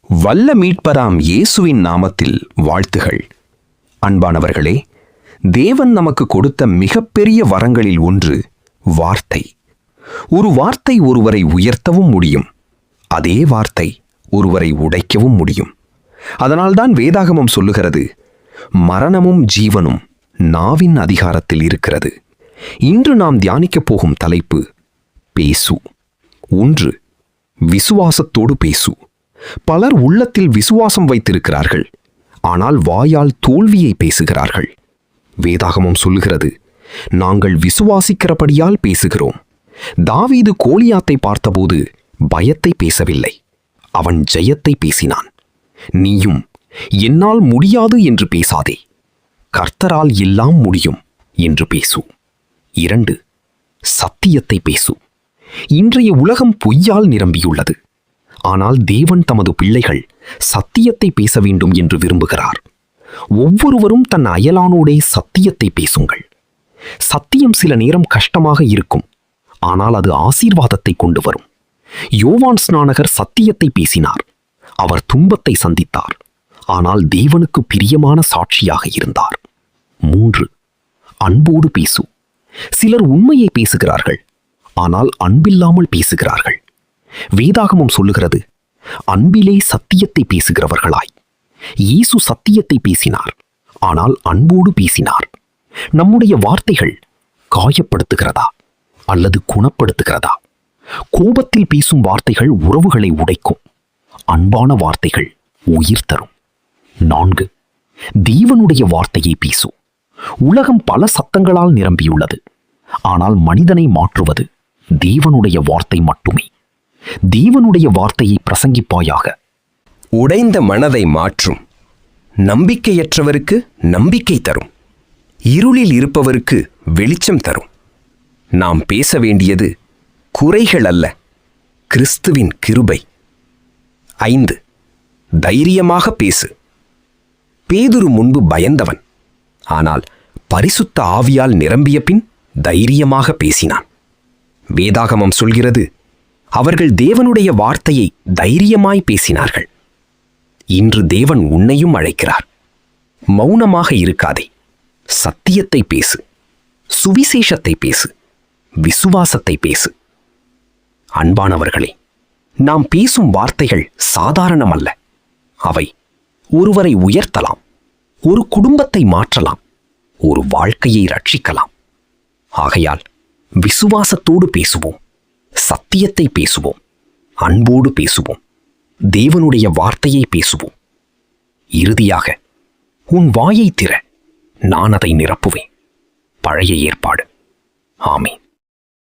வல்ல மீட்பராம் இயேசுவின் நாமத்தில் வாழ்த்துகள். அன்பானவர்களே, தேவன் நமக்கு கொடுத்த மிகப்பெரிய வரங்களில் ஒன்று வார்த்தை. ஒரு வார்த்தை ஒருவரை உயர்த்தவும் முடியும், அதே வார்த்தை ஒருவரை உடைக்கவும் முடியும். அதனால்தான் வேதாகமம் சொல்லுகிறது, மரணமும் ஜீவனும் நாவின் அதிகாரத்தில் இருக்கிறது. இன்று நாம் தியானிக்கப் போகும் தலைப்பு பேசு. 1. விசுவாசத்தோடு பேசு. பலர் உள்ளத்தில் விசுவாசம் வைத்திருக்கிறார்கள், ஆனால் வாயால் தோல்வியை பேசுகிறார்கள். வேதாகமம் சொல்லுகிறது, நாங்கள் விசுவாசிக்கிறபடியால் பேசுகிறோம். தாவீது கோலியாத்தை பார்த்தபோது பயத்தை பேசவில்லை, அவன் ஜெயத்தை பேசினான். நீயும் என்னால் முடியாது என்று பேசாதே, கர்த்தரால் எல்லாம் முடியும் என்று பேசு. 2. சத்தியத்தை பேசு. இன்றைய உலகம் பொய்யால் நிரம்பியுள்ளது, ஆனால் தேவன் தமது பிள்ளைகள் சத்தியத்தை பேச வேண்டும் என்று விரும்புகிறார். ஒவ்வொருவரும் தன் அயலானோடே சத்தியத்தை பேசுங்கள். சத்தியம் சில நேரம் கஷ்டமாக இருக்கும், ஆனால் அது ஆசீர்வாதத்தை கொண்டு வரும். யோவான் ஸ்நானகர் சத்தியத்தை பேசினார். அவர் துன்பத்தை சந்தித்தார், ஆனால் தேவனுக்கு பிரியமான சாட்சியாக இருந்தார். 3. அன்போடு பேசு. சிலர் உண்மையை பேசுகிறார்கள், ஆனால் அன்பில்லாமல் பேசுகிறார்கள். வேதாகமம் சொல்லுகிறது, அன்பிலே சத்தியத்தை பேசுகிறவர்களாய். இயேசு சத்தியத்தை பேசினார், ஆனால் அன்போடு பேசினார். நம்முடைய வார்த்தைகள் காயப்படுத்துகிறதா அல்லது குணப்படுத்துகிறதா? கோபத்தில் பேசும் வார்த்தைகள் உறவுகளை உடைக்கும், அன்பான வார்த்தைகள் உயிர் தரும். 4. தேவனுடைய வார்த்தையை பேசு. உலகம் பல சத்தங்களால் நிரம்பியுள்ளது, ஆனால் மனிதனை மாற்றுவது தேவனுடைய வார்த்தை மட்டுமே. தேவனுடைய வார்த்தையை பிரசங்கிப்பாயாக. உடைந்த மனதை மாற்றும், நம்பிக்கையற்றவருக்கு நம்பிக்கை தரும், இருளில் இருப்பவருக்கு வெளிச்சம் தரும். நாம் பேச வேண்டியது குறைகள் அல்ல, கிறிஸ்துவின் கிருபை. 5. தைரியமாக பேசு. பேதுரு முன்பு பயந்தவன், ஆனால் பரிசுத்த ஆவியால் நிரம்பிய பின் தைரியமாக பேசினான். வேதாகமம் சொல்கிறது, அவர்கள் தேவனுடைய வார்த்தையை தைரியமாய் பேசினார்கள். இன்று தேவன் உன்னையும் அழைக்கிறார். மௌனமாக இருக்காதே, சத்தியத்தை பேசு, சுவிசேஷத்தை பேசு, விசுவாசத்தை பேசு. அன்பானவர்களே, நாம் பேசும் வார்த்தைகள் சாதாரணமல்ல. அவை ஒருவரை உயர்த்தலாம், ஒரு குடும்பத்தை மாற்றலாம், ஒரு வாழ்க்கையை ரட்சிக்கலாம். ஆகையால் விசுவாசத்தோடு பேசுவோம், சத்தியத்தை பேசுவோம், அன்போடு பேசுவோம், தேவனுடைய வார்த்தையை பேசுவோம். இறுதியாக, உன் வாயை திற, நான் அதை நிரப்புவேன். பழைய ஏற்பாடு. ஆமென்.